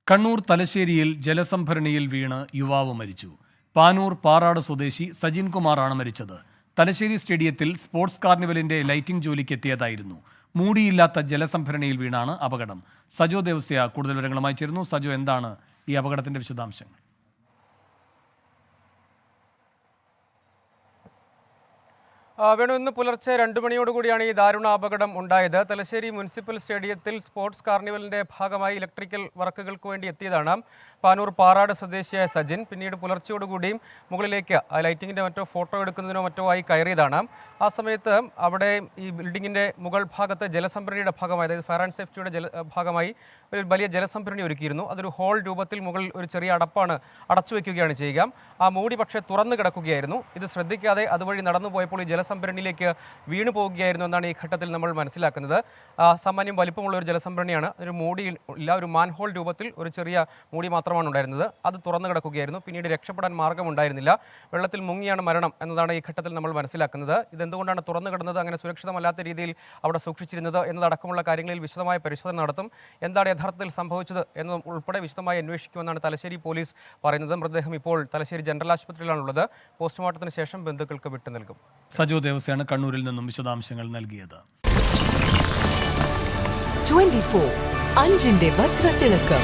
കണ്ണൂർ തലശ്ശേരിയിൽ ജലസംഭരണിയിൽ വീണ് യുവാവ് മരിച്ചു. പാനൂർ പാറാട് സ്വദേശി സജിൻ കുമാറാണ് മരിച്ചത്. തലശ്ശേരി സ്റ്റേഡിയത്തിൽ സ്പോർട്സ് കാർണിവലിന്റെ ലൈറ്റിംഗ് ജോലിക്ക് എത്തിയതായിരുന്നു. മൂടിയില്ലാത്ത ജലസംഭരണിയിൽ വീണാണ് അപകടം. സജോ ദേവസ്യ കൂടുതൽ വിവരങ്ങളുമായി ചേരുന്നു. സജോ, എന്താണ് ഈ അപകടത്തിന്റെ വിശദാംശങ്ങൾ? വേണു, ഇന്ന് പുലർച്ചെ 2 മണിയോടുകൂടിയാണ് ഈ ദാരുണ അപകടം ഉണ്ടായത്. തലശ്ശേരി മുനിസിപ്പൽ സ്റ്റേഡിയത്തിൽ സ്പോർട്സ് കാർണിവലിന്റെ ഭാഗമായി ഇലക്ട്രിക്കൽ വർക്കുകൾക്ക് വേണ്ടി എത്തിയതാണ് പാനൂർ പാറാട് സ്വദേശിയായ സജിൻ. പിന്നീട് പുലർച്ചയോടുകൂടിയും മുകളിലേക്ക് ലൈറ്റിങ്ങിന്റെ മറ്റോ ഫോട്ടോ എടുക്കുന്നതിനോ മറ്റോ ആയി കയറിയതാണ്. ആ സമയത്ത് അവിടെ ഈ ബിൽഡിങ്ങിന്റെ മുകൾ ഭാഗത്ത് ജലസംഭരണിയുടെ ഭാഗമായി, അതായത് ഫയർ ആൻഡ് സേഫ്റ്റിയുടെ ഭാഗമായി ഒരു വലിയ ജലസംഭരണി ഒരുക്കിയിരുന്നു. അതൊരു ഹോൾ രൂപത്തിൽ മുകളിൽ ഒരു ചെറിയ അടച്ചു വയ്ക്കുകയാണ് ചെയ്യുക. ആ മൂടി പക്ഷേ തുറന്നു കിടക്കുകയായിരുന്നു. ഇത് ശ്രദ്ധിക്കാതെ അതുവഴി നടന്നു പോയപ്പോൾ ഈ ജലസംഭരണിയിലേക്ക് വീണു പോവുകയായിരുന്നു എന്നാണ് ഈ ഘട്ടത്തിൽ നമ്മൾ മനസ്സിലാക്കുന്നത്. സാമാന്യം വലിപ്പമുള്ള ഒരു ജലസംഭരണിയാണ്. ഒരു മൂടിയില്ല, ഒരു മാൻഹോൾ രൂപത്തിൽ ഒരു ചെറിയ മൂടി മാത്രമാണ് ഉണ്ടായിരുന്നത്. അത് തുറന്നു കിടക്കുകയായിരുന്നു. പിന്നീട് രക്ഷപ്പെടാൻ മാർഗമുണ്ടായിരുന്നില്ല. വെള്ളത്തിൽ മുങ്ങിയാണ് മരണം എന്നതാണ് ഈ ഘട്ടത്തിൽ നമ്മൾ മനസ്സിലാക്കുന്നത്. ഇതെന്തുകൊണ്ടാണ് തുറന്നു കിടന്നത്, അങ്ങനെ സുരക്ഷിതമല്ലാത്ത രീതിയിൽ അവിടെ സൂക്ഷിച്ചിരുന്നത് എന്നതടക്കമുള്ള കാര്യങ്ങളിൽ വിശദമായ പരിശോധന നടത്തും. എന്താണ് യഥാർത്ഥത്തിൽ സംഭവിച്ചത് എന്നത് ഉൾപ്പെടെ വിശദമായി അന്വേഷിക്കുമെന്നാണ് തലശ്ശേരി പോലീസ് പറയുന്നത്. മൃതദേഹം ഇപ്പോൾ തലശ്ശേരി ജനറൽ ആശുപത്രിയിലാണുള്ളത്. പോസ്റ്റ്മോർട്ടത്തിന് ശേഷം ബന്ധുക്കൾക്ക് വിട്ടു നൽകും. സജോ ദേവസ്യാണ് കണ്ണൂരിൽ നിന്നും വിശദാംശങ്ങൾ നൽകിയത്. 24 അഞ്ചിന്റെ വജ്രത്തിളക്കം.